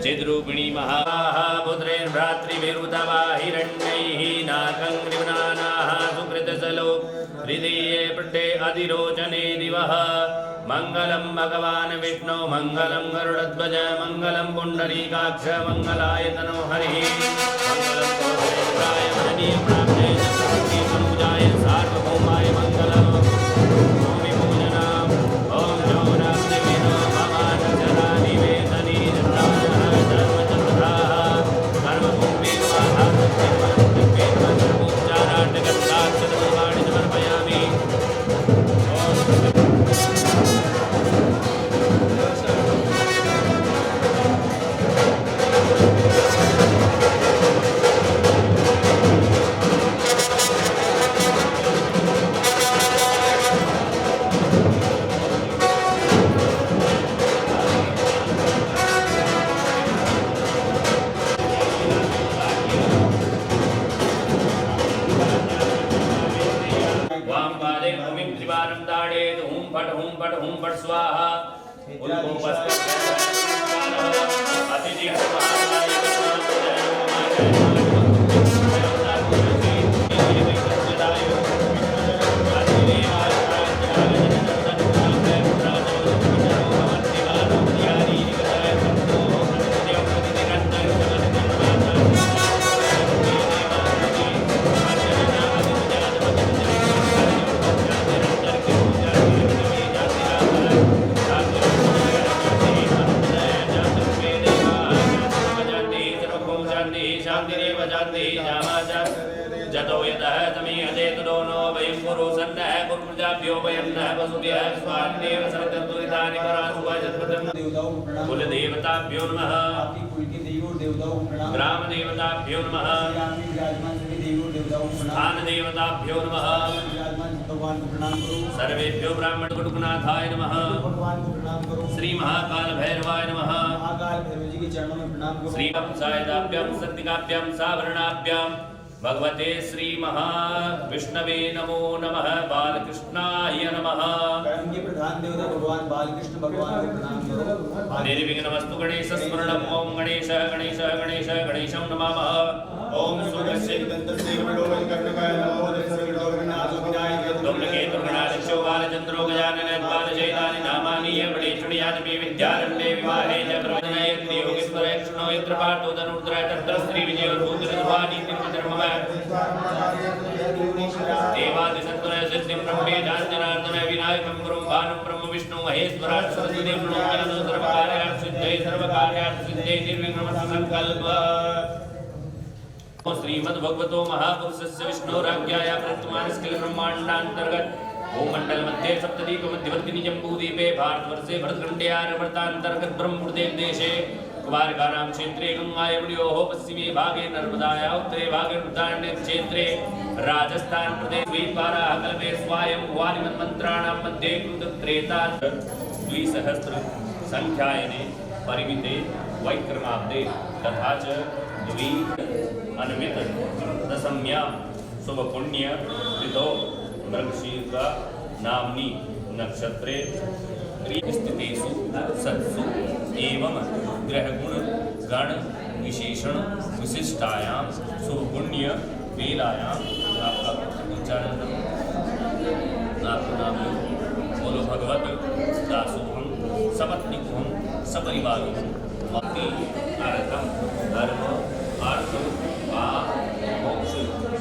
चिद्रूपिणी महापुत्रेण भ्रातृभिरुतवाहिरण्यैः नाकङ्ग्रिवनानाः सुकृतजलो हृदये पृष्ठे अधिरोचने दिवः मंगलम भगवान विष्णु मंगलम गरुड़ध्वज मंगलम पुंडरीकाक्ष मंगलाय तनो हरि मंगलम कोशेन्द्राय महनीय प्राप्ते चक्रवर्ती तनुजाय सार्वभौमाय मंगलम भूमि पूजनम ओम जौनाग्निवेनो भवान जरा निवेदनी जत्राजः धर्मचन्द्राः कर्मभूमि स्वाहात्मपूजाराटकर्ताक्षतमवाणि समर्पयामि। हुम फट स्वाहा जतो यतः तमे अजेत दोनो वयं पुरुषन्नः कुर्प्रजाभ्यो वयन्नः वसुभ्यः स्वान्नेव सर्वतुरितानि परासु वजत्पदं कुल देवताभ्यो नमः ग्राम देवताभ्यो नमः स्थान देवताभ्यो नमः भगवान को प्रणाम करो। सर्वेभ्यो ब्राह्मण गुरुनाथाय नमः। भगवान को प्रणाम करो। श्री महाकाल भैरवाय नमः। महाकाल भैरव जी के चरणों में प्रणाम करो। श्री सायदाभ्याम सत्तिकाभ्याम सावरणाभ्याम भगवते श्री महाविष्णवे नमो नमः। बालकृष्णाय नमः। कर्म के प्रधान देवता भगवान बालकृष्ण भगवान को प्रणाम करो। निर्विघ्नमस्तु गणेश स्मरणम। ओम गणेश गणेश गणेश गणेशं नमामः। ओम सुगस्य धूम्रकेतु गणाध्यक्षो बालचंद्रो गजानन बालचैतानि नामानि यवणेषुणियादपि विद्यारण्ये विवाहे च प्रवचनयति योगेश्वरः क्षणो यत्र पार्थो धनुर्धरः तत्र श्री विजयोर्भूतिर्ध्वानि तिरुपतिर्मम देवादिसत्वरः सिद्धिं ब्रह्मे जानजनार्दन विनायकं गुरुं भानुं ब्रह्म विष्णु महेश्वरात् सरस्वतीं प्रणोदनं सर्वकार्यार्थं सिद्धये सर्वकार्यार्थं सिद्धये निर्विघ्नं संकल्प। श्रीमद्भगवतो महापुरुषस्य विष्णोराज्ञाया प्रवर्तमानस्किल ब्रह्माण्डान्तर्गत भूमण्डल मध्ये सप्तद्वीप मध्यवर्तिनि जम्बूद्वीपे भारतवर्षे भरतखण्डे आर्यवर्तान्तर्गत ब्रह्मपुरदेव देशे कुमारकानां क्षेत्रे गङ्गायमुनयोः पश्चिमे भागे नर्मदायाः उत्तरे भागे वृद्धारण्य क्षेत्रे राजस्थान प्रदेश द्वीपाराः कल्पे स्वायम्भुवानि मन्त्राणां मध्ये कृतत्रेता द्विसहस्र संख्यायने परिमिते वैक्रमाब्दे तथा च द्वि अन्वित दशम्यां शुभ पुण्य तिथौ मृगशीर्षा नाम्नि नक्षत्रे स्थितेषु सत्सु एवं ग्रहगुण गण विशेषण विशिष्टायां शुभ पुण्य वेलायां आपका उच्चारण आपका नाम बोलो भगवत दासोहम सपत्नीकोहम सपरिवारोहम भक्ति अर्थम धर्म अर्थ मोक्ष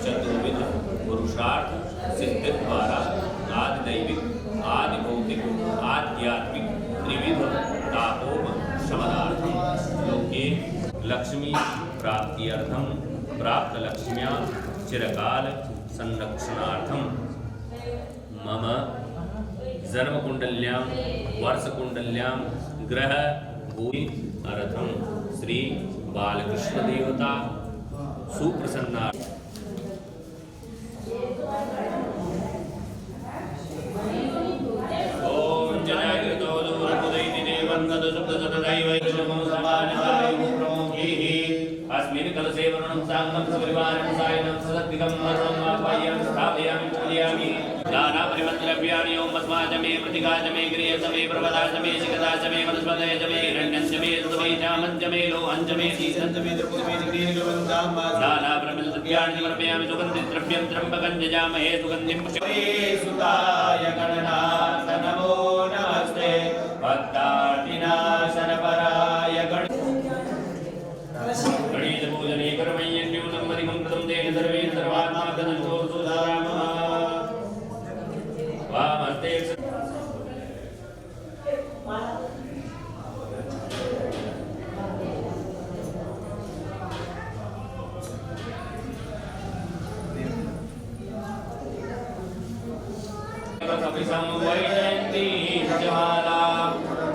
चतुर्विध पुरुषार्थ सिद्धि द्वारा आदि दैविक आदि भौतिक आध्यात्मिक त्रिविध तापोप शमनार्थम लोके लक्ष्मी प्राप्त्यर्थम प्राप्त लक्ष्म्या चिरकाल संरक्षणार्थम मम जन्म कुंडल्यां वर्ष कुंडल्यां ग्रह भूमि अर्थम श्री बालकृष्ण देवता सुप्रसन्ना। ओम जनायतो दूरपुदैति देवन्नद सुप्तसतदैवैषमो समानतायुः प्रमुखैः अस्मिन् कलशे वर्णं साङ्गं सपरिवारं सायनं सदत्तिकं मरणं आपायं स्थापयामि पूजयामि नानापरिमद्रव्याणि ओम अस्माच मे प्रतिकाच मे गृहच मे प्रवदाच मे शिखदाच मे वनस्पतयच मे हिरण्यञ्च मे सुतमे चामञ्च मे लोहञ्च मे शीतञ्च मे द्रव्यमे निगीर्गवन्तां नानापरिमद्रव्याणि समर्पयामि सुगन्धिद्रव्यं त्र्यम्बकं यजामहे सुगन्धिं सुताय गणनाथ नमो नमस्ते भक्तार्तिनाशनपराय गणेशपूजने कर्मण्यन्यूनं मदिकं कृतं तेन सर्वे सर्वात्मा गणतो सुधारामः वामस्ते संवैजयन्ती जमाला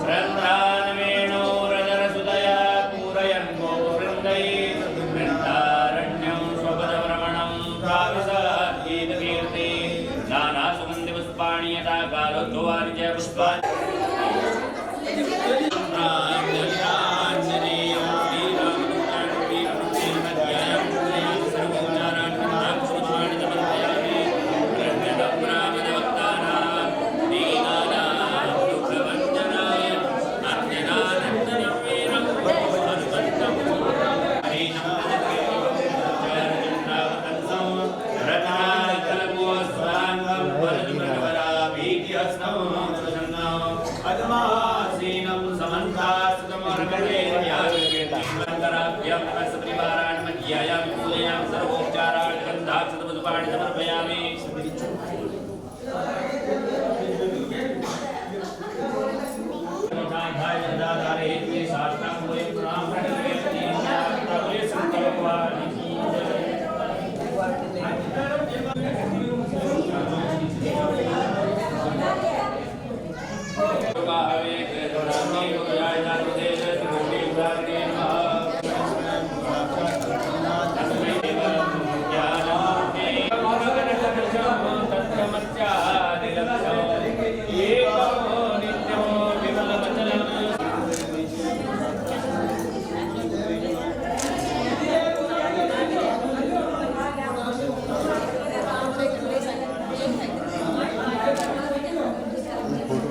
रन्ध्रानवेणो रजरसुदया पूरयन् गोवृन्दैः वृन्दारण्यं स्वपदभ्रमणं प्राविशद्गीतकीर्ति नानासुगन्धिपुष्पाणि यथा कालोद्भवानि च पुष्पाणि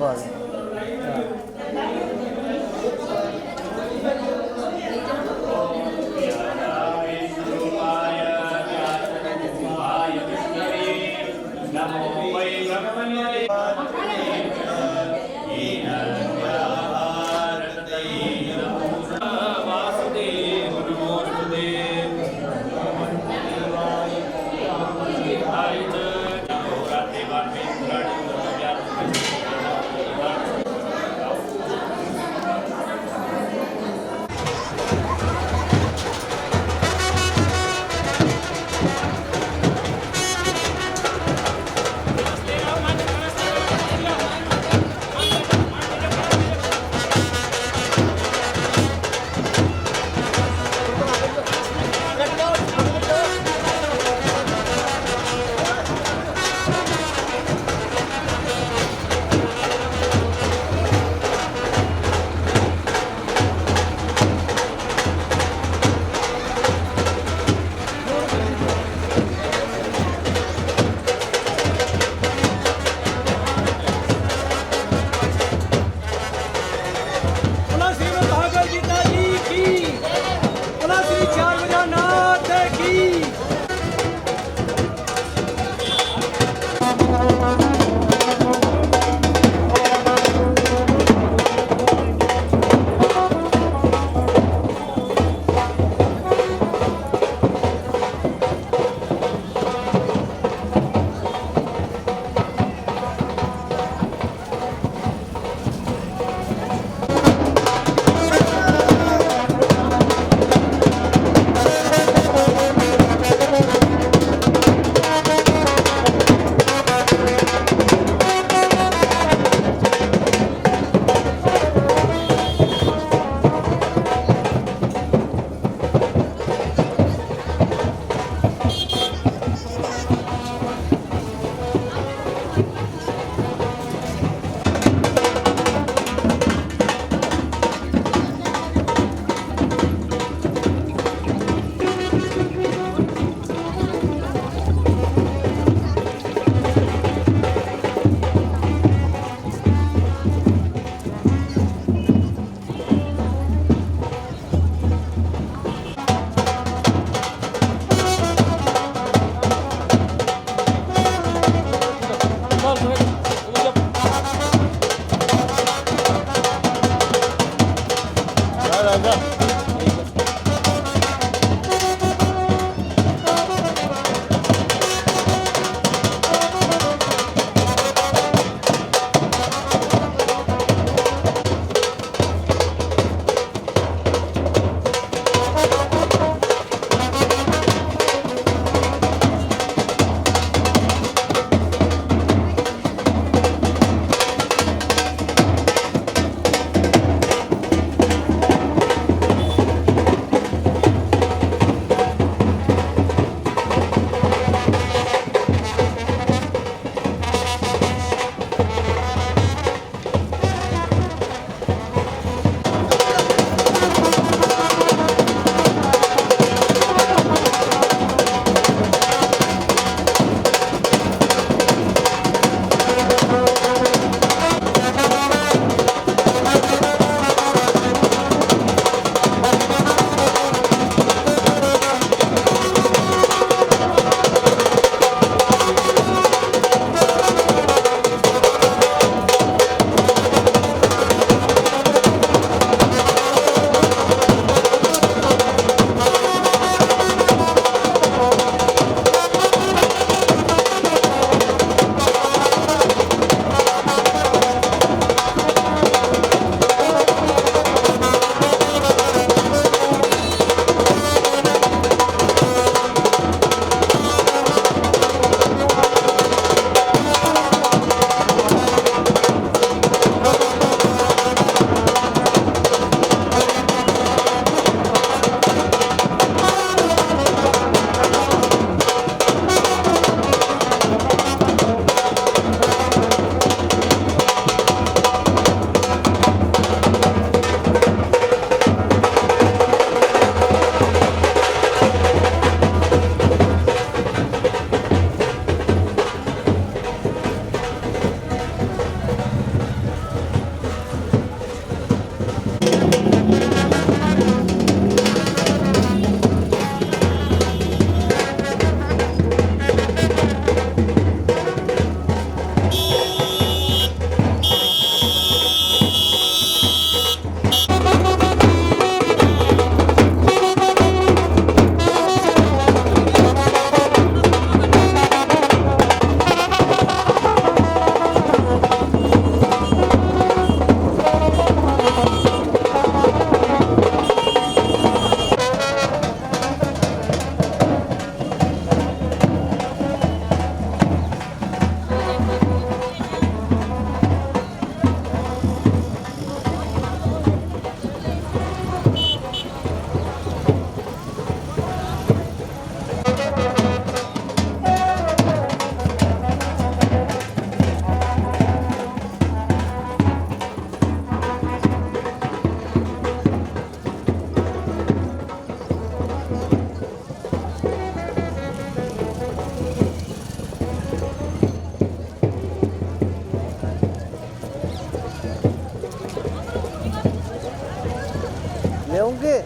Thank you. लेंगे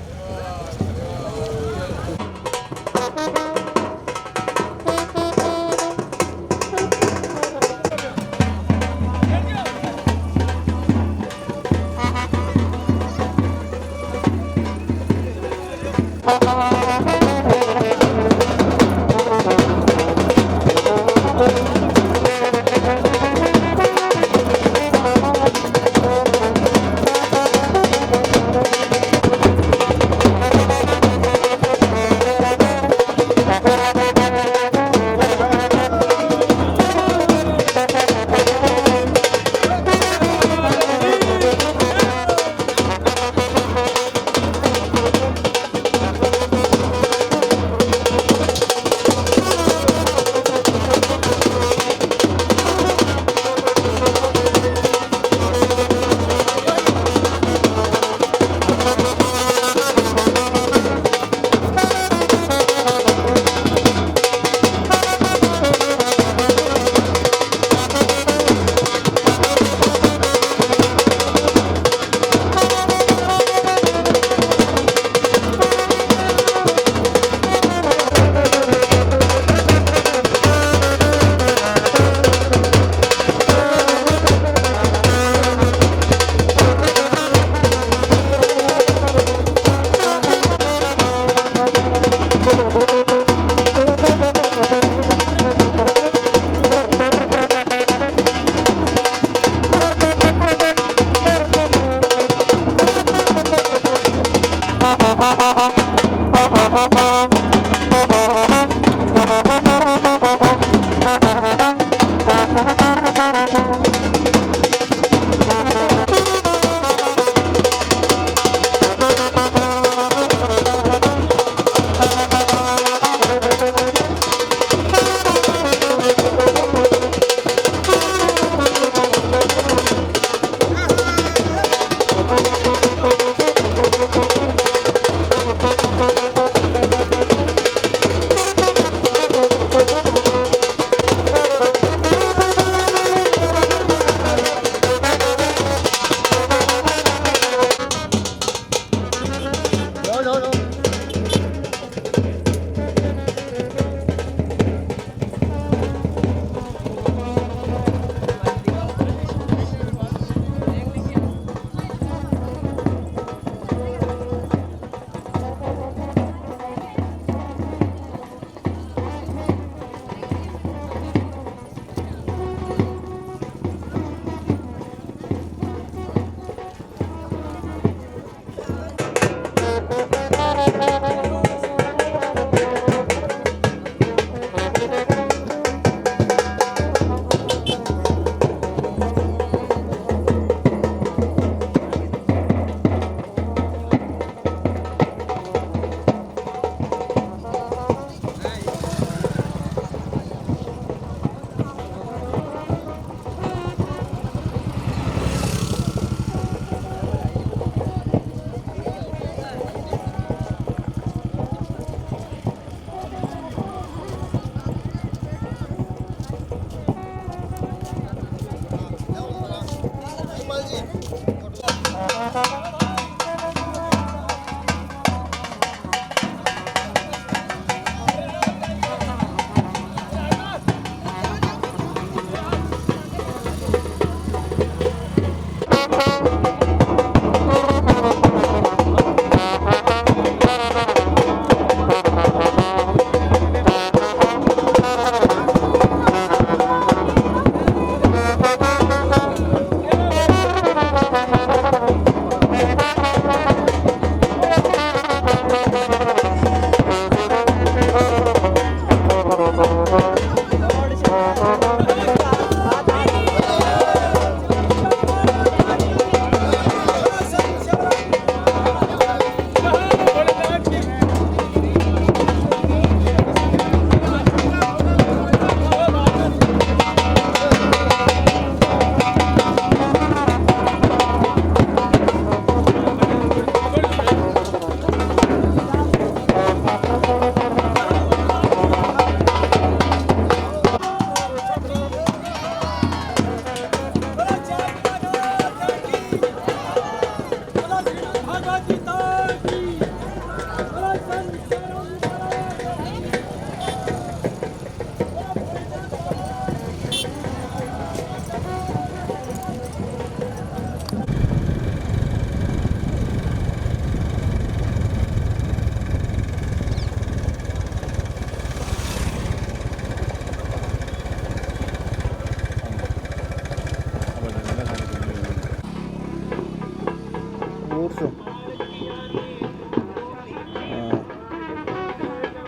फ्रूट्स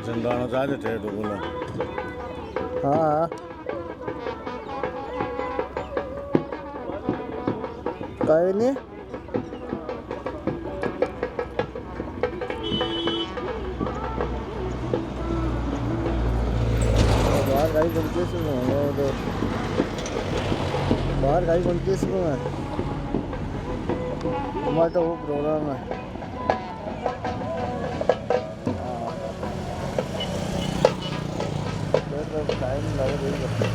चंदाना चाहते थे तो बोला हाँ काय नाही बाहर गाड़ी बनती है बाहर गाड़ी बनती है टमाटो वो प्रोग्राम है टाइम लग रही है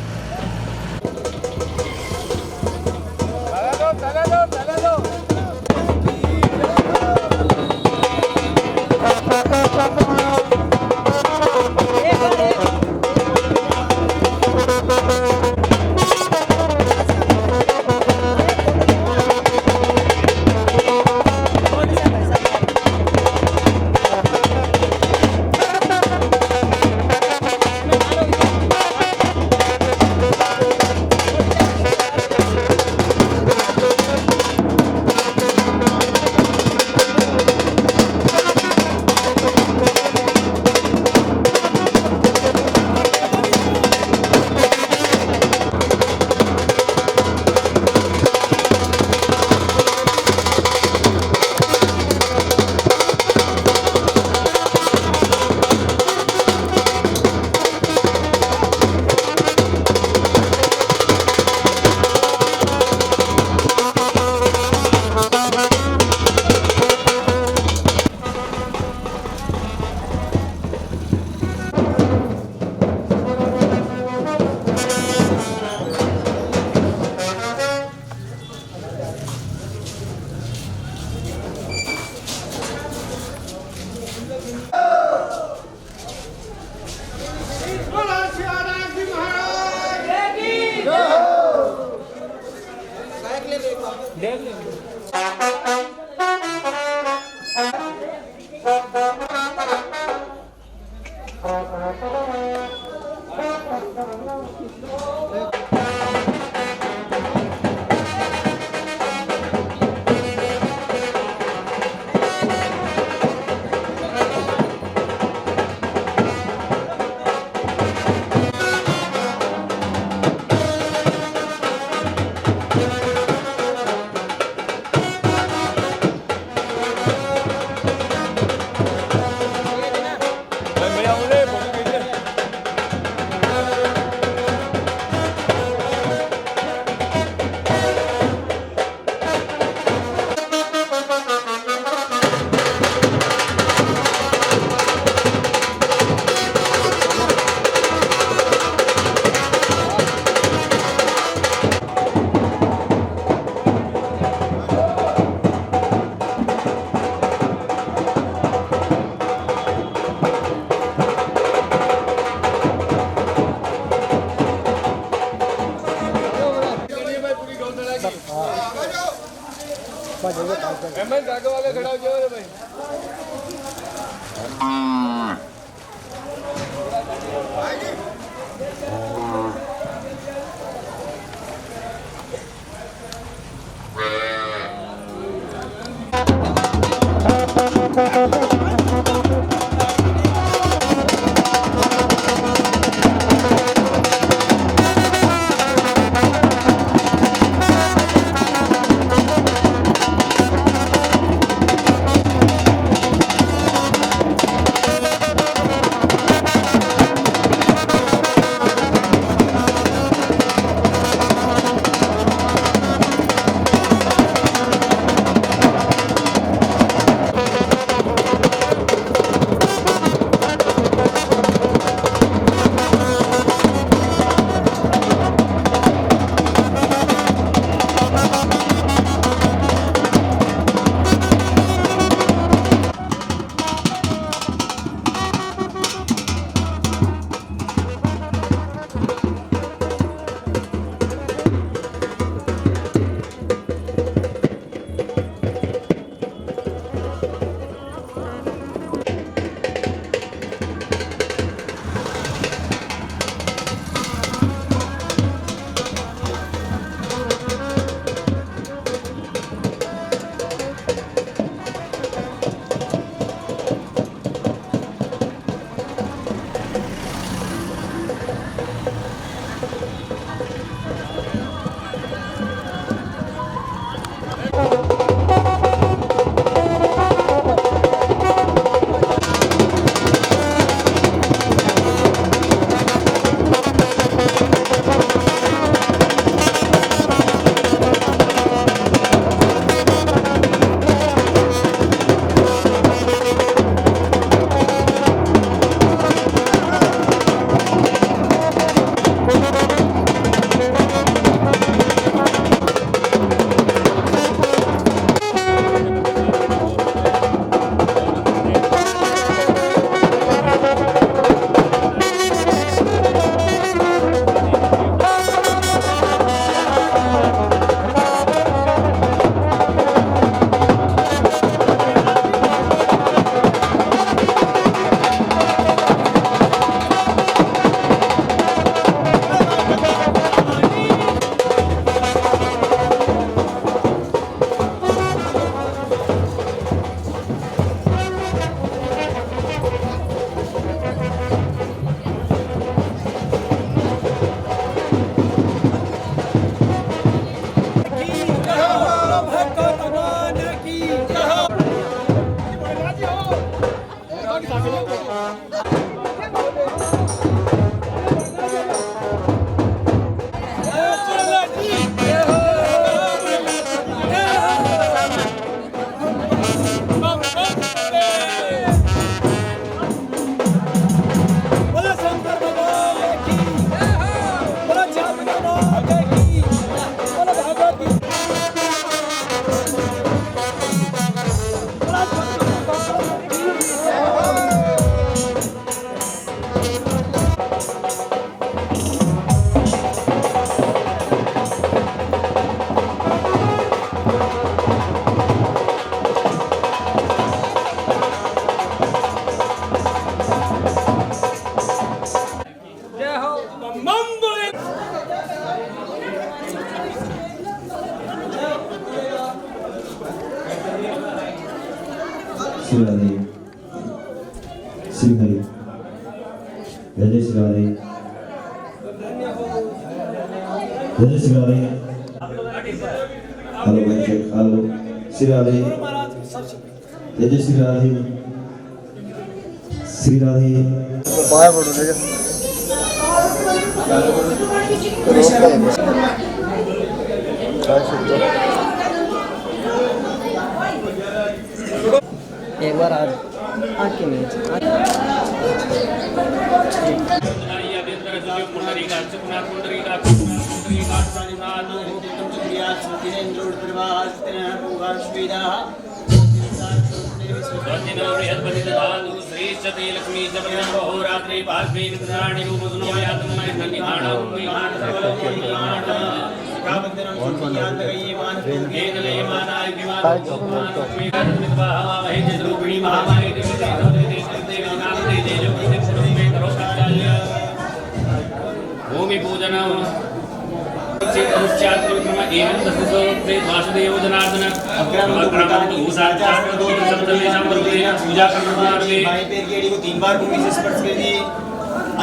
श्री राधे श्री हरि जय जय श्री राधे जय जय श्री राधे। हेलो भाई शेख हेलो श्री राधे जय जय श्री राधे श्री राधे। बाहर पड़ो ले जा एक बार आके में भूमि पूजन वासुदेव जनार्दन पूजा करने को 3 बार भूमि से स्पर्श कीजिए।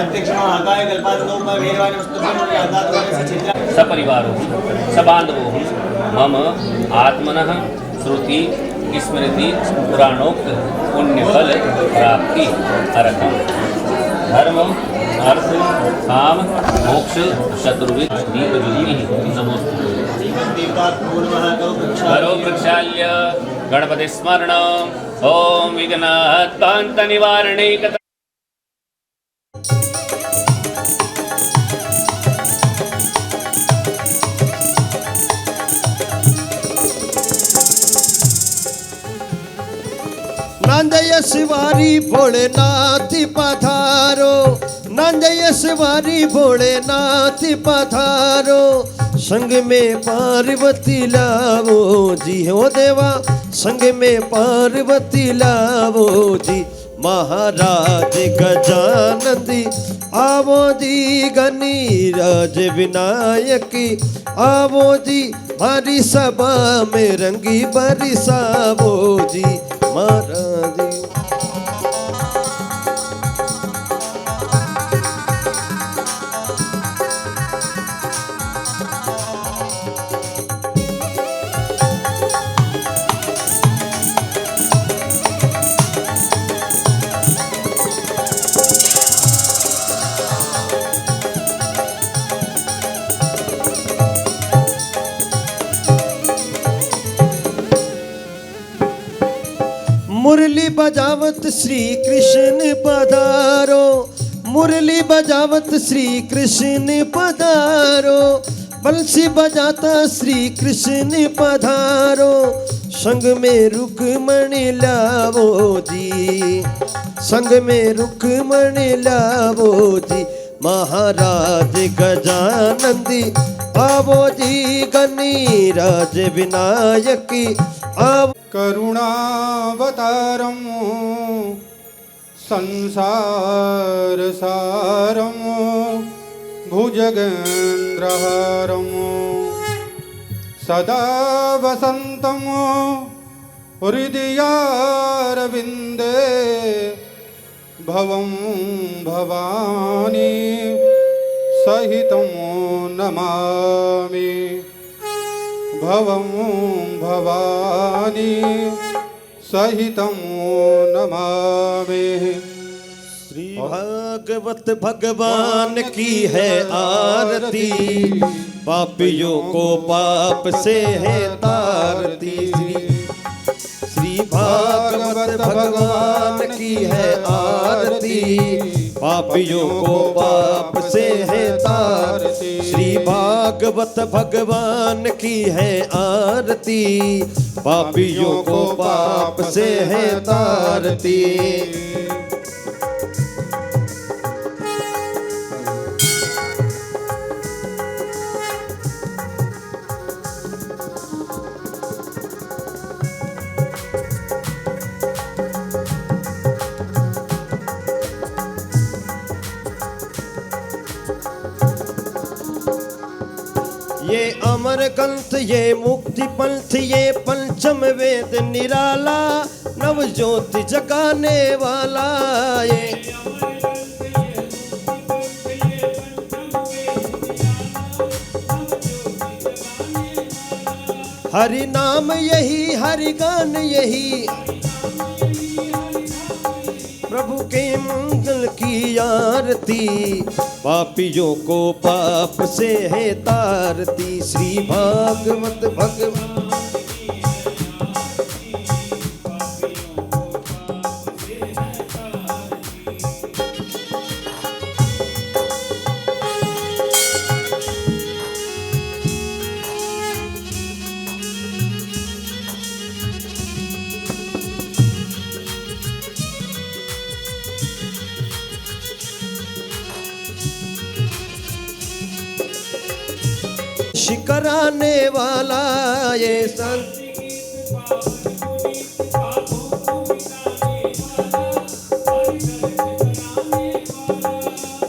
अध्यक्ष महाकाय कल्पादनों में वेदवान वस्तुओं के आधार से छिद्र सपरिवारों सबांधवों मम आत्मनः श्रुति स्मृति पुराणोक्त पुण्यफल प्राप्ति अर्थम धर्म अर्थ काम मोक्ष चतुर्विध दीपज्योति नमोस्तुते। करो प्रक्षाल्य गणपति स्मरण ओम विघ्नहत्पान्त निवारणैक। नंदय शिवारी भोलेनाथ पधारो नंदय शिवारी भोलेनाथ पधारो संग में पार्वती लावो जी हो देवा संग में पार्वती लावो जी महाराज गजानंदी आवो जी गणिराज विनायकी आवो जी हमारी सभा में रंगी बरसावो जी महाराज। मुरली बजावत श्री कृष्ण पधारो मुरली बजावत श्री कृष्ण पधारो बंसी बजाता श्री कृष्ण पधारो संग में रुक्मणी लावो जी संग में रुक्मणी लावो जी महाराज गजानंदी आवो जी गणिराज विनायकी आवो। करुणावतारं संसारसारं भुजगेन्द्रहारं सदा वसन्तं हृदयारविन्दे भवं भवानी सहितं नमामि भवं भवानी सहितं नमामि। श्री भागवत भगवान की है आरती पापियों को पाप से है तारती। श्री भागवत भगवान की है आरती पापियों को पाप से है तारती। श्री भागवत भगवान की है आरती पापियों को पाप से है तारती। अमर ग्रंथ ये मुक्ति पंथ ये पंचम वेद निराला नव ज्योति जगाने वाला ये हरि नाम यही हरि गान यही प्रभु के मंगल की आरती पापियों को पाप से है तारती श्री भागवत भगवान शिकराने वाला ये संत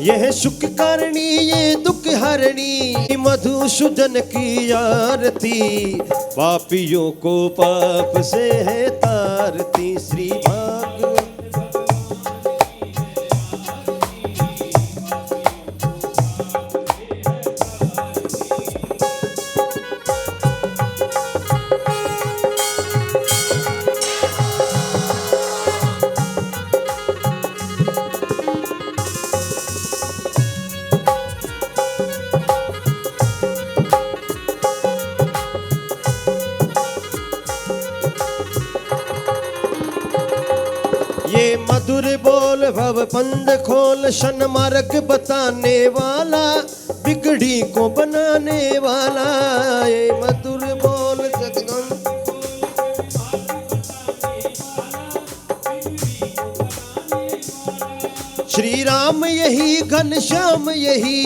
यह सुख करणी ये दुख हरणी मधुसूदन की आरती पापियों को पाप से है तारती श्री भागवत ये मधुर बोल भव पंद खोल शन मार्ग बताने वाला बिगड़ी को बनाने वाला ये मधुर बोल सदगुण श्री राम यही घनश्याम यही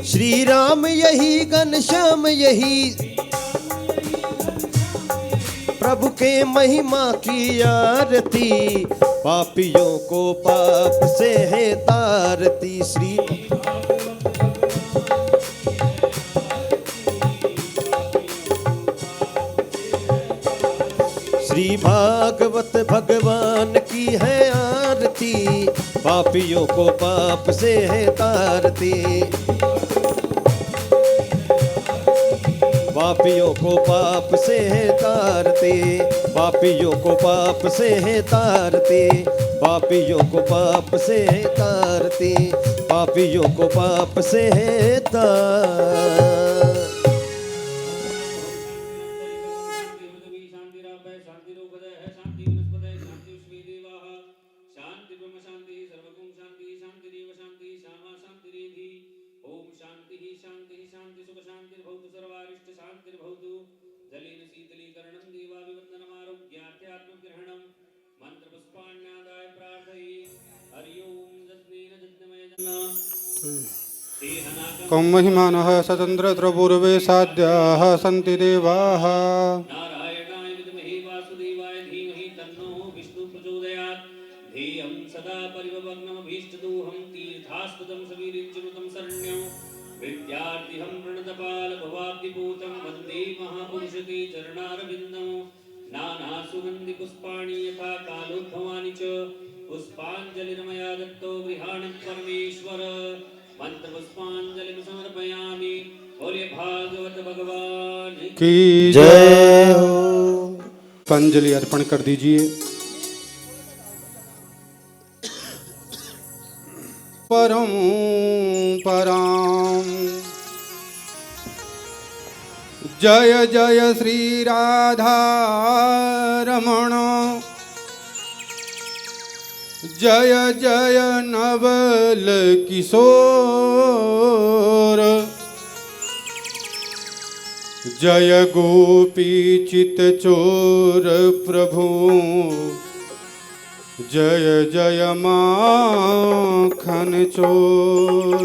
श्री राम यही घनश्याम यही प्रभु के महिमा की आरती पापियों को पाप से है तारती श्री श्री भागवत भगवान की है आरती पापियों को पाप से है तारती पापियों को पाप से है तारते पापियों को पाप से है तारते पापियों को पाप से है तारते पापियों को पाप से है तार कं महिमानः स्वतन्त्र पूर्वे साध्याः सन्ति देवाः नारायणाय विद्महे वासुदेवाय धीमहि तन्नो विष्णु प्रचोदयात् ध्येयं सदा परिभवग्नमभीष्टदोहं तीर्थास्पदं सवीर्यच्युतं शरण्यं विद्यार्थिहं प्रणतपालभवाब्धिभूतं वन्दे महापुरुषते चरणारविन्दं नानासुगन्धिपुष्पाणि यथा कालोद्भवानि च पुष्पाञ्जलिर्मया दत्तो गृहाणं परमेश्वर मंत्र पुष्पांजलि समर्पयामि। बोले भागवत भगवान की जय हो। पंजलि अर्पण कर दीजिए। परम पराम जय जय श्री राधा रमण जय जय नवल किशोर जय गोपी चित चोर प्रभु जय जय माखन चोर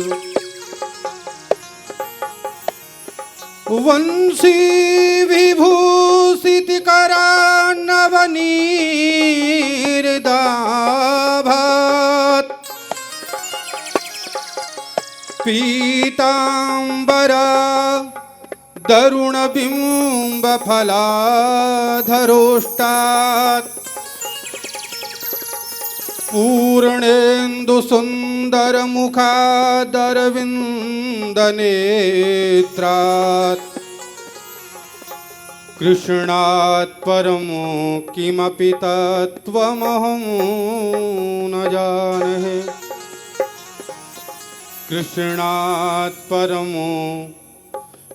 वंशी विभूषित करा नवनीरदाभात पीताम्बरा दरुणबिम्बफलाधरोष्टात् पूर्णेन्दुसुन्दरमुखादरविन्दनेत्रात् कृष्णात् परमो किमपि तत्त्वमहं न जाने। कृष्णात् परमो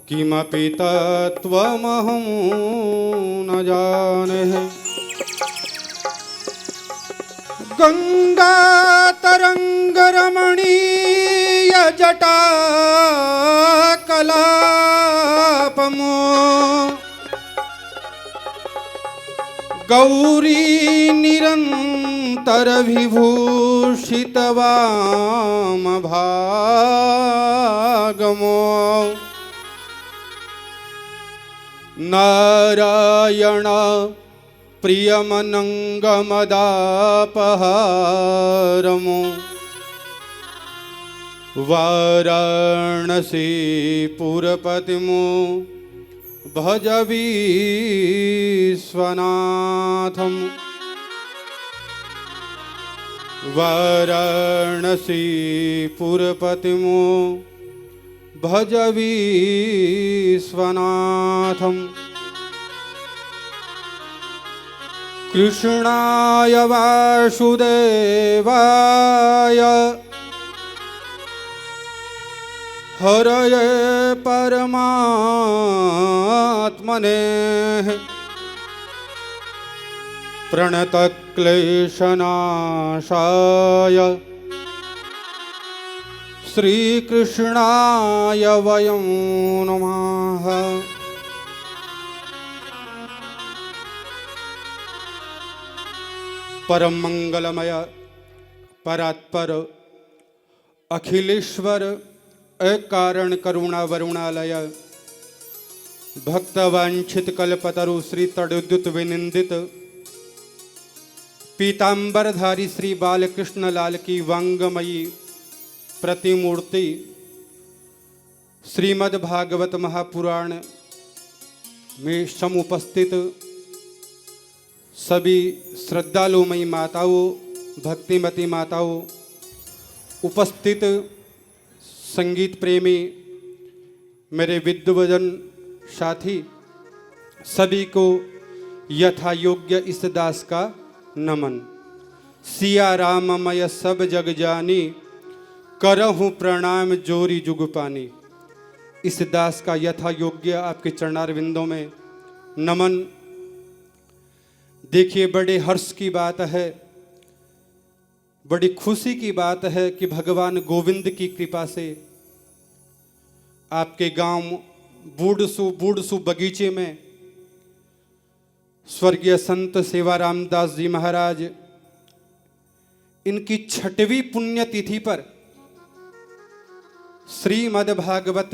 किमपि तत्त्वमहं न जाने। गङ्गातरङ्गरमणीय जटाकलापमो गौरी निरन्तरविभूषितवामभागमो नारायण प्रियमनङ्गमदापहारमो वाराणसीपुरपतिमो भज विश्वनाथं। वाराणसीपुरपतिमो भज विश्वनाथं। कृष्णाय वासुदेवाय हरये परमात्मने प्रणतक्लेशनाशाय श्रीकृष्णाय वयं नमः। परम मंगलमय परात्पर अखिलेश्वर अकारण करुणा वरुणालय भक्तवांछित कल्पतरु श्री तड़ुद्युत विनिंदित पीतांबरधारी श्री बालकृष्ण लाल की वांगमयी प्रतिमूर्ति श्रीमद् भागवत महापुराण में समुपस्थित सभी श्रद्धालुमयी माताओं, भक्तिमती माताओं, उपस्थित संगीत प्रेमी मेरे विद्वजन साथी, सभी को यथा योग्य इस दास का नमन। सिया राममय सब जग जानी, करहूँ प्रणाम जोरी जुग पानी। इस दास का यथा योग्य आपके चरणारविंदों में नमन। देखिए, बड़े हर्ष की बात है, बड़ी खुशी की बात है कि भगवान गोविंद की कृपा से आपके गांव बूढ़सू बगीचे में स्वर्गीय संत सेवाराम दास जी महाराज इनकी 6वीं पुण्यतिथि पर श्रीमद् भागवत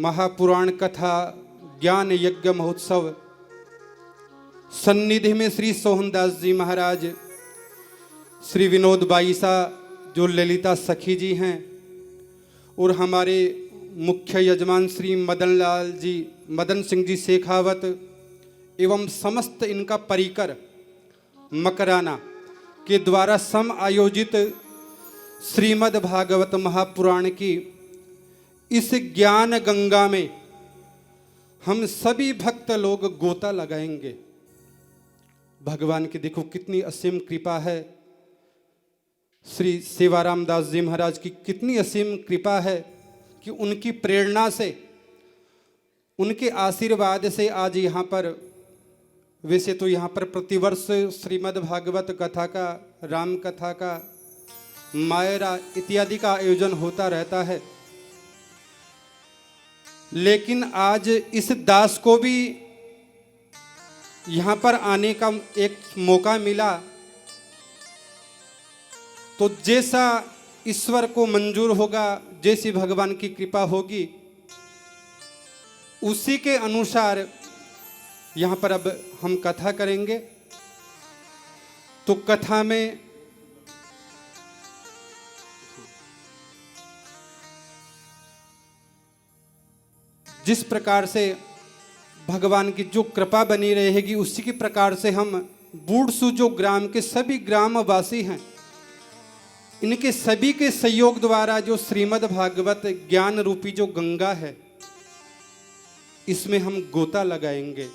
महापुराण कथा ज्ञान यज्ञ महोत्सव सन्निधि में श्री सोहनदास जी महाराज, श्री विनोद बाईसा जो ललिता सखी जी हैं, और हमारे मुख्य यजमान श्री मदन सिंह जी शेखावत एवं समस्त इनका परिकर मकराना के द्वारा सम आयोजित श्रीमद् भागवत महापुराण की इस ज्ञान गंगा में हम सभी भक्त लोग गोता लगाएंगे। भगवान की देखो कितनी असीम कृपा है, श्री सेवाराम दास जी महाराज की कितनी असीम कृपा है कि उनकी प्रेरणा से, उनके आशीर्वाद से आज यहाँ पर, वैसे तो यहाँ पर प्रतिवर्ष श्रीमद् भागवत कथा का, राम कथा का, मायरा इत्यादि का आयोजन होता रहता है, लेकिन आज इस दास को भी यहाँ पर आने का एक मौका मिला, तो जैसा ईश्वर को मंजूर होगा, जैसी भगवान की कृपा होगी, उसी के अनुसार यहाँ पर अब हम कथा करेंगे। तो कथा में जिस प्रकार से भगवान की जो कृपा बनी रहेगी, उसी की प्रकार से हम बूढ़सू जो ग्राम के सभी ग्रामवासी हैं, इनके सभी के सहयोग द्वारा जो श्रीमद् भागवत ज्ञान रूपी जो गंगा है, इसमें हम गोता लगाएंगे।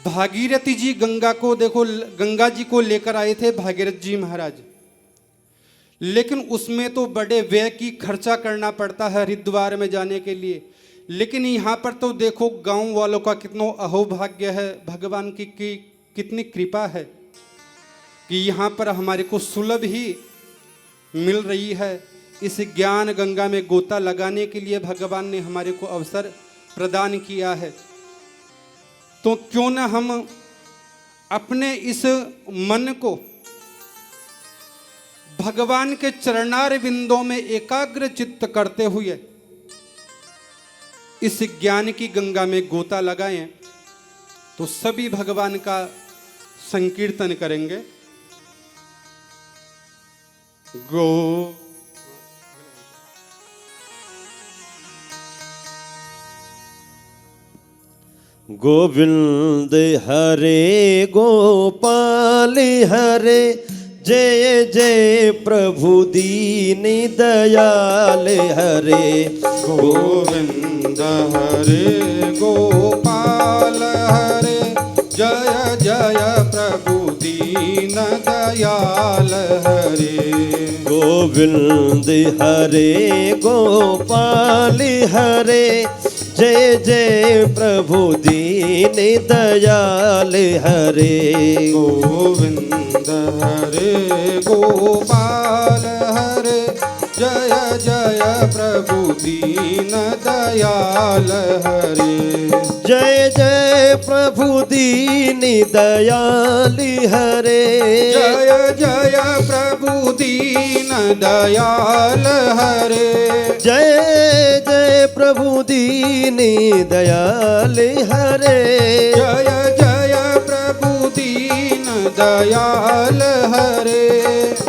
भागीरथी जी गंगा को देखो, गंगा जी को लेकर आए थे भागीरथ जी महाराज, लेकिन उसमें तो बड़े व्यय की खर्चा करना पड़ता है हरिद्वार में जाने के लिए। लेकिन यहाँ पर तो देखो गांव वालों का कितना अहोभाग्य है, भगवान की कितनी कृपा है कि यहाँ पर हमारे को सुलभ ही मिल रही है। इस ज्ञान गंगा में गोता लगाने के लिए भगवान ने हमारे को अवसर प्रदान किया है। तो क्यों न हम अपने इस मन को भगवान के चरणार बिंदों में एकाग्र चित्त करते हुए इस ज्ञान की गंगा में गोता लगाएं, तो सभी भगवान का संकीर्तन करेंगे। गो गोविंद हरे गोपाल हरे, जय जय प्रभु दीन दयाल हरे। गोविंद हरे गोपाल हरे, जय जय प्रभु दीन दयाल हरे। गोविंद हरे गोपाल हरे, जय जय प्रभु दीन दयाल हरे। गोविंद हरे गोपाल हरे, जय जय प्रभु दीन दयाल हरे। जय जय प्रभु दीन दयाल हरे। जय जय प्रभु दीन दयाल हरे। जय जय प्रभु दीन दयाल हरे। जय जय प्रभु दीन दयाल हरे।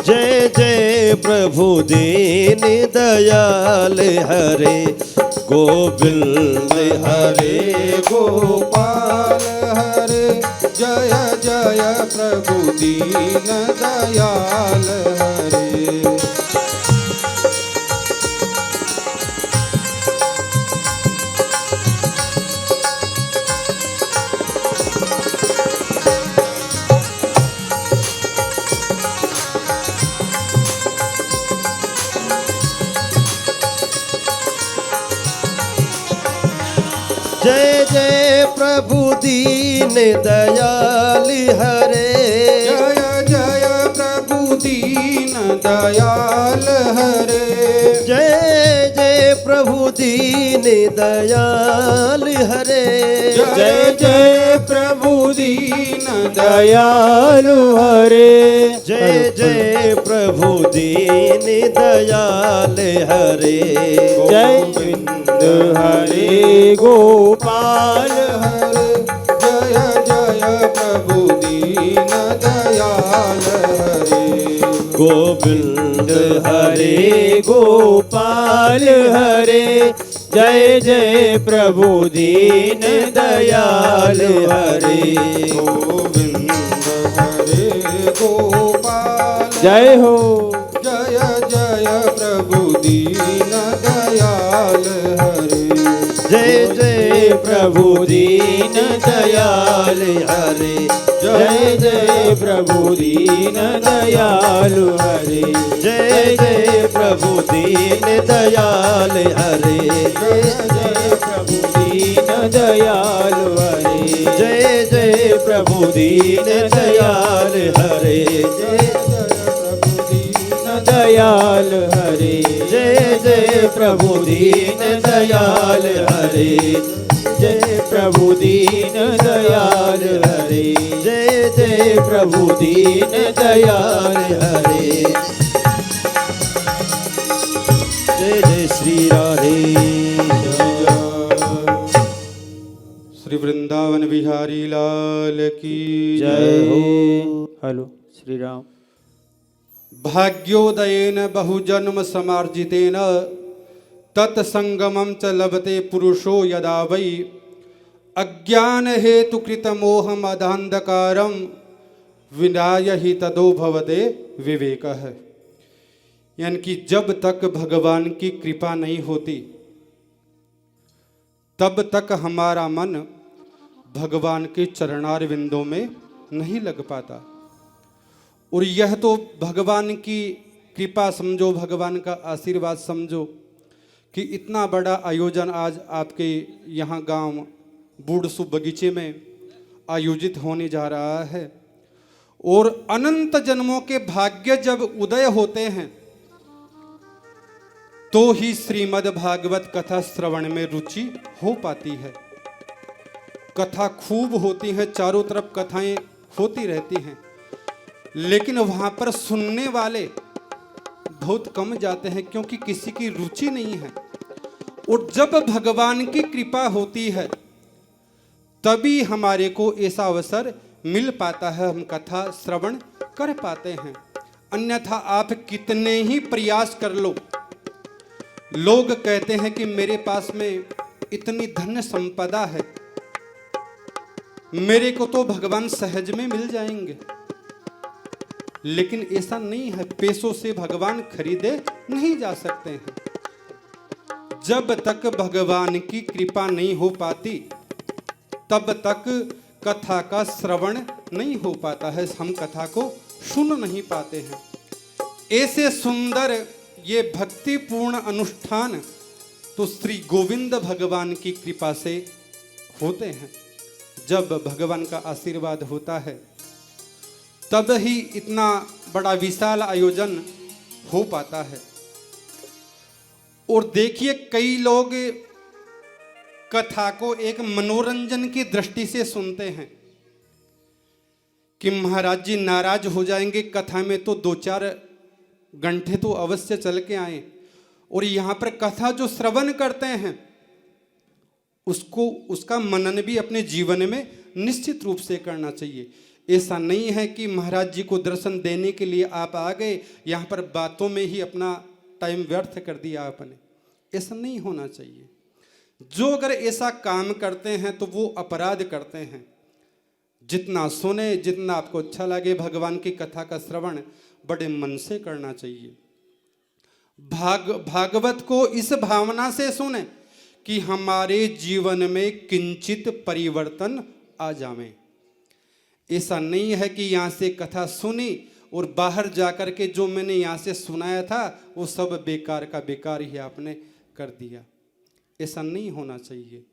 जय जय प्रभु दीन दयाल हरे। गोविंद हरे गोपाल हरे, जय जय प्रभु दीन दयाल हरे। जय जय प्रभु दीन दयाल हरे। जय जय प्रभु दीन दयाल हरे। जय जय प्रभु दीन दयाल हरे। जय जय प्रभु दीन दयाल हरे। जय जय प्रभु दीन दयाल हरे। गोविंद हरे गोपाल हरे, जय जय प्रभु दीन दयाल हरे। गोविंद हरे गोपाल हरे, जय जय प्रभु दीन दयाल हरे। गोविंद हरे गोपाल, जय हो जय जय प्रभु दीन दयाल हरे। जय जय प्रभु दीन दयाल हरे। जय जय प्रभु दीन दयाल हरे। जय जय प्रभु दीन दयाल हरे। जय जय प्रभु दीन दयाल हरे। जय जय प्रभु दीन दयाल हरे। दयाल हरे। जय जय प्रभु दीन दयाल हरे। जय प्रभु दीन दयाल हरे। जय जय प्रभु दीन दयाल हरे। जय जय श्री राधे। श्री वृंदावन बिहारी लाल की जय हो। हेलो श्री राम। भाग्योदयेन बहुजन्म समार्जितेन तत्संगमं च लभते पुरुषो यदा वै अज्ञान हेतु कृत मोह मदांधकारम विनाय ही तदो भवते विवेकः। यानी कि जब तक भगवान की कृपा नहीं होती तब तक हमारा मन भगवान के चरणार विंदों में नहीं लग पाता। और यह तो भगवान की कृपा समझो, भगवान का आशीर्वाद समझो कि इतना बड़ा आयोजन आज आपके यहाँ गांव बूढ़सु बगीचे में आयोजित होने जा रहा है। और अनंत जन्मों के भाग्य जब उदय होते हैं तो ही श्रीमद् भागवत कथा श्रवण में रुचि हो पाती है। कथा खूब होती है, चारों तरफ कथाएं होती रहती हैं, लेकिन वहां पर सुनने वाले बहुत कम जाते हैं क्योंकि किसी की रुचि नहीं है। और जब भगवान की कृपा होती है तभी हमारे को ऐसा अवसर मिल पाता है, हम कथा श्रवण कर पाते हैं। अन्यथा आप कितने ही प्रयास कर लो, लोग कहते हैं कि मेरे पास में इतनी धन संपदा है, मेरे को तो भगवान सहज में मिल जाएंगे, लेकिन ऐसा नहीं है। पैसों से भगवान खरीदे नहीं जा सकते हैं। जब तक भगवान की कृपा नहीं हो पाती तब तक कथा का श्रवण नहीं हो पाता है, हम कथा को सुन नहीं पाते हैं। ऐसे सुंदर ये भक्तिपूर्ण अनुष्ठान तो श्री गोविंद भगवान की कृपा से होते हैं। जब भगवान का आशीर्वाद होता है तब ही इतना बड़ा विशाल आयोजन हो पाता है। और देखिए, कई लोग कथा को एक मनोरंजन की दृष्टि से सुनते हैं कि महाराज जी नाराज हो जाएंगे, कथा में तो 2-4 घंटे तो अवश्य चल के आए। और यहाँ पर कथा जो श्रवण करते हैं उसका मनन भी अपने जीवन में निश्चित रूप से करना चाहिए। ऐसा नहीं है कि महाराज जी को दर्शन देने के लिए आप आ गए, यहाँ पर बातों में ही अपना टाइम व्यर्थ कर दिया आपने, ऐसा नहीं होना चाहिए। जो अगर ऐसा काम करते हैं तो वो अपराध करते हैं। जितना सुने, जितना आपको अच्छा लगे, भगवान की कथा का श्रवण बड़े मन से करना चाहिए। भागवत को इस भावना से सुने कि हमारे जीवन में किंचित परिवर्तन आ जावे। ऐसा नहीं है कि यहाँ से कथा सुनी और बाहर जाकर के जो मैंने यहाँ से सुनाया था वो सब बेकार का बेकार ही आपने कर दिया। ऐसा नहीं होना चाहिए।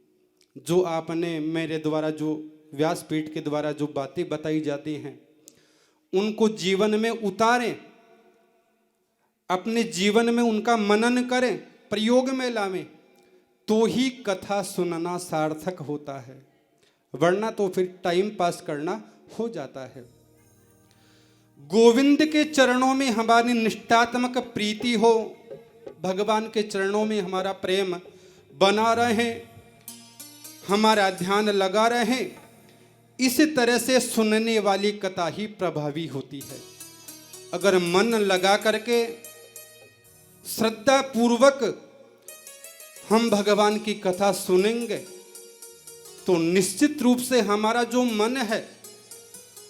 जो आपने मेरे द्वारा, जो व्यासपीठ के द्वारा जो बातें बताई जाती हैं उनको जीवन में उतारें, अपने जीवन में उनका मनन करें, प्रयोग में लावें, तो ही कथा सुनना सार्थक होता है। वरना तो फिर टाइम पास करना हो जाता है। गोविंद के चरणों में हमारी निष्ठात्मक प्रीति हो, भगवान के चरणों में हमारा प्रेम बना रहे, हमारा ध्यान लगा रहे, इस तरह से सुनने वाली कथा ही प्रभावी होती है। अगर मन लगा करके श्रद्धा पूर्वक हम भगवान की कथा सुनेंगे तो निश्चित रूप से हमारा जो मन है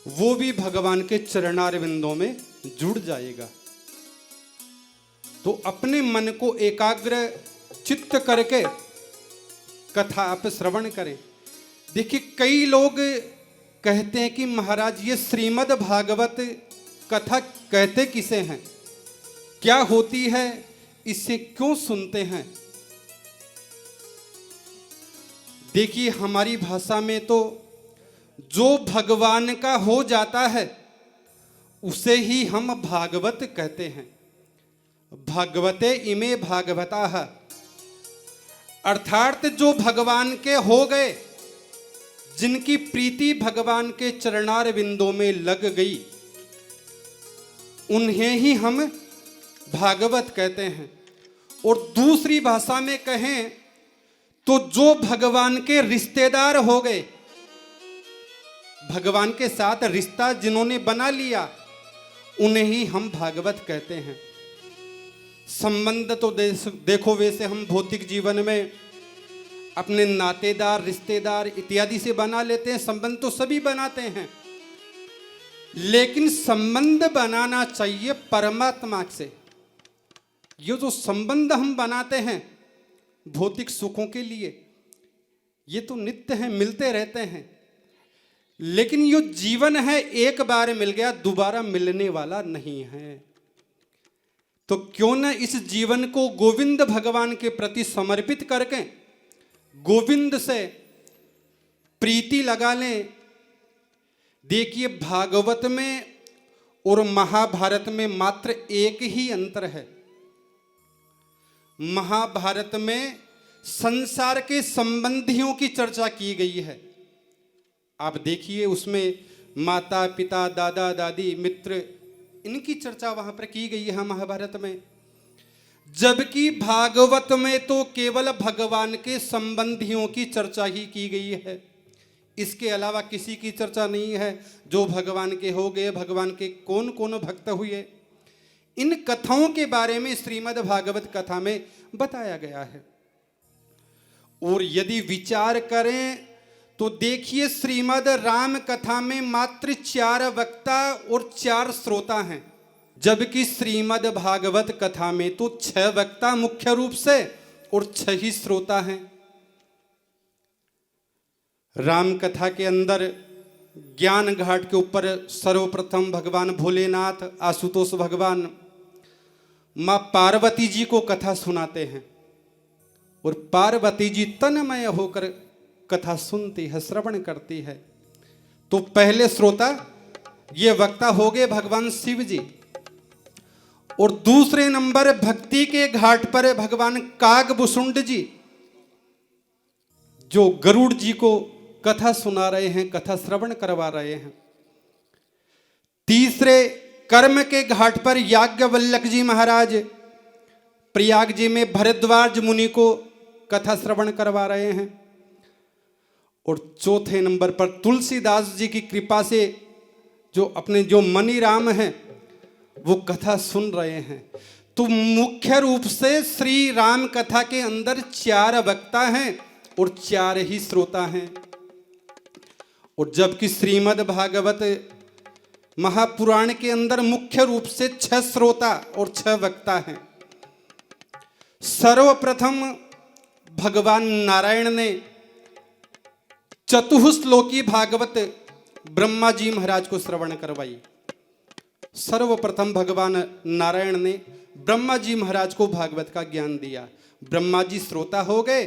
वो भी भगवान के चरणारविंदों में जुड़ जाएगा। तो अपने मन को एकाग्र चित्त करके कथा आप श्रवण करें। देखिए, कई लोग कहते हैं कि महाराज ये श्रीमद् भागवत कथा कहते किसे हैं, क्या होती है, इसे क्यों सुनते हैं। देखिए, हमारी भाषा में तो जो भगवान का हो जाता है उसे ही हम भागवत कहते हैं। भागवते इमे भागवताः, अर्थात जो भगवान के हो गए, जिनकी प्रीति भगवान के चरणार बिंदों में लग गई, उन्हें ही हम भागवत कहते हैं। और दूसरी भाषा में कहें तो जो भगवान के रिश्तेदार हो गए, भगवान के साथ रिश्ता जिन्होंने बना लिया, उन्हें ही हम भागवत कहते हैं। संबंध तो देखो वैसे हम भौतिक जीवन में अपने नातेदार, रिश्तेदार इत्यादि से बना लेते हैं, संबंध तो सभी बनाते हैं, लेकिन संबंध बनाना चाहिए परमात्मा से। ये जो संबंध हम बनाते हैं भौतिक सुखों के लिए, ये तो नित्य हैं, मिलते रहते हैं, लेकिन ये जीवन है एक बार मिल गया दोबारा मिलने वाला नहीं है। तो क्यों न इस जीवन को गोविंद भगवान के प्रति समर्पित करके गोविंद से प्रीति लगा लें। देखिए, भागवत में और महाभारत में मात्र एक ही अंतर है। महाभारत में संसार के संबंधियों की चर्चा की गई है। आप देखिए, उसमें माता पिता, दादा दादी, मित्र, इनकी चर्चा वहां पर की गई है महाभारत में। जबकि भागवत में तो केवल भगवान के संबंधियों की चर्चा ही की गई है, इसके अलावा किसी की चर्चा नहीं है। जो भगवान के हो गए, भगवान के कौन कौन भक्त हुए, इन कथाओं के बारे में श्रीमद् भागवत कथा में बताया गया है। और यदि विचार करें तो देखिए, श्रीमद् राम कथा में मात्र 4 वक्ता और 4 श्रोता हैं, जबकि श्रीमद् भागवत कथा में तो 6 वक्ता मुख्य रूप से और 6 ही श्रोता हैं। राम कथा के अंदर ज्ञान घाट के ऊपर सर्वप्रथम भगवान भोलेनाथ, आशुतोष भगवान मां पार्वती जी को कथा सुनाते हैं, और पार्वती जी तन्मय होकर कथा सुनती है, श्रवण करती है। तो पहले श्रोता ये वक्ता हो गए भगवान शिव जी, और दूसरे नंबर भक्ति के घाट पर भगवान कागभूषुंड जी, जो गरुड़ जी को कथा सुना रहे हैं, कथा श्रवण करवा रहे हैं। तीसरे कर्म के घाट पर याज्ञवल्क्य जी महाराज प्रयाग जी में भरद्वाज मुनि को कथा श्रवण करवा रहे हैं। और चौथे नंबर पर तुलसीदास जी की कृपा से जो मनी राम हैं वो कथा सुन रहे हैं। तो मुख्य रूप से श्री राम कथा के अंदर 4 वक्ता हैं और 4 ही श्रोता हैं। और जबकि श्रीमद् भागवत महापुराण के अंदर मुख्य रूप से 6 श्रोता और 6 वक्ता हैं। सर्वप्रथम भगवान नारायण ने चतुश्लोकी भागवत ब्रह्मा जी महाराज को श्रवण करवाई। सर्वप्रथम भगवान नारायण ने ब्रह्मा जी महाराज को भागवत का ज्ञान दिया। ब्रह्मा जी श्रोता हो गए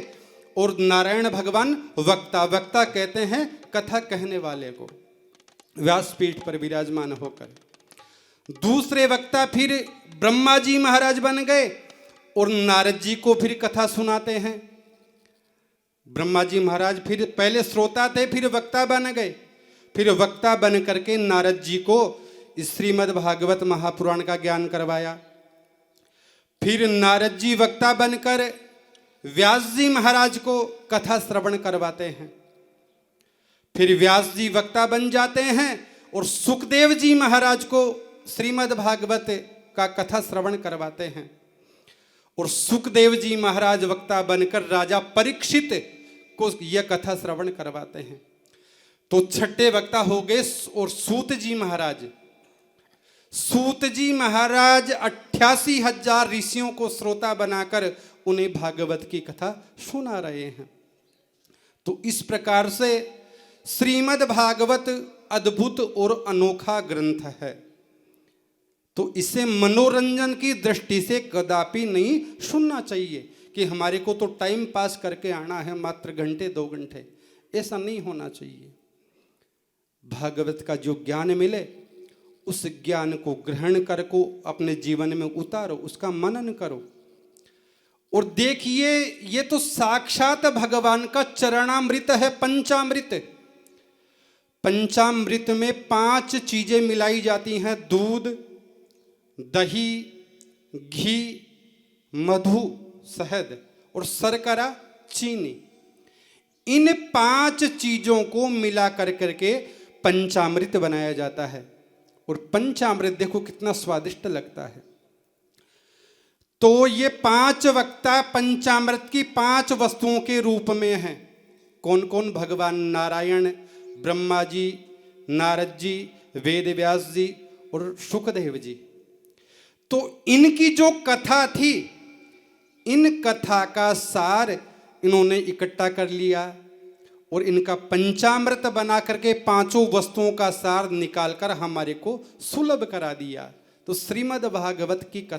और नारायण भगवान वक्ता। वक्ता कहते हैं कथा कहने वाले को, व्यासपीठ पर विराजमान होकर। दूसरे वक्ता फिर ब्रह्मा जी महाराज बन गए और नारद जी को फिर कथा सुनाते हैं। ब्रह्मा जी महाराज फिर पहले श्रोता थे, फिर वक्ता बन गए। फिर वक्ता बन करके नारद जी को श्रीमद् भागवत महापुराण का ज्ञान करवाया। फिर नारद जी वक्ता बनकर व्यास जी महाराज को कथा श्रवण करवाते हैं। फिर व्यास जी वक्ता बन जाते हैं और सुखदेव जी महाराज को श्रीमद् भागवत का कथा श्रवण करवाते हैं। और सुखदेव जी महाराज वक्ता बनकर राजा परीक्षित को यह कथा श्रवण करवाते हैं। तो छठे वक्ता हो गए और सूत जी महाराज। सूत जी महाराज 88,000 ऋषियों को श्रोता बनाकर उन्हें भागवत की कथा सुना रहे हैं। तो इस प्रकार से श्रीमद् भागवत अद्भुत और अनोखा ग्रंथ है। तो इसे मनोरंजन की दृष्टि से कदापि नहीं सुनना चाहिए कि हमारे को तो टाइम पास करके आना है, मात्र घंटे 2 घंटे, ऐसा नहीं होना चाहिए। भागवत का जो ज्ञान मिले उस ज्ञान को ग्रहण कर को अपने जीवन में उतारो, उसका मनन करो। और देखिए, ये तो साक्षात भगवान का चरणामृत है, पंचामृत। पंचामृत में 5 चीजें मिलाई जाती हैं: दूध, दही, घी, मधु, शहद और शर्करा, चीनी। इन 5 चीजों को मिला कर करके पंचामृत बनाया जाता है। और पंचामृत देखो कितना स्वादिष्ट लगता है। तो ये 5 वक्ता पंचामृत की 5 वस्तुओं के रूप में हैं। कौन कौन? भगवान नारायण, ब्रह्मा जी, नारद जी, वेद व्यास जी और शुकदेव जी। तो इनकी जो कथा थी, इन कथा का सार इन्होंने इकट्ठा कर लिया और इनका पंचामृत बना करके 5 वस्तुओं का सार निकालकर हमारे को सुलभ करा दिया। तो श्रीमद् भागवत की कथा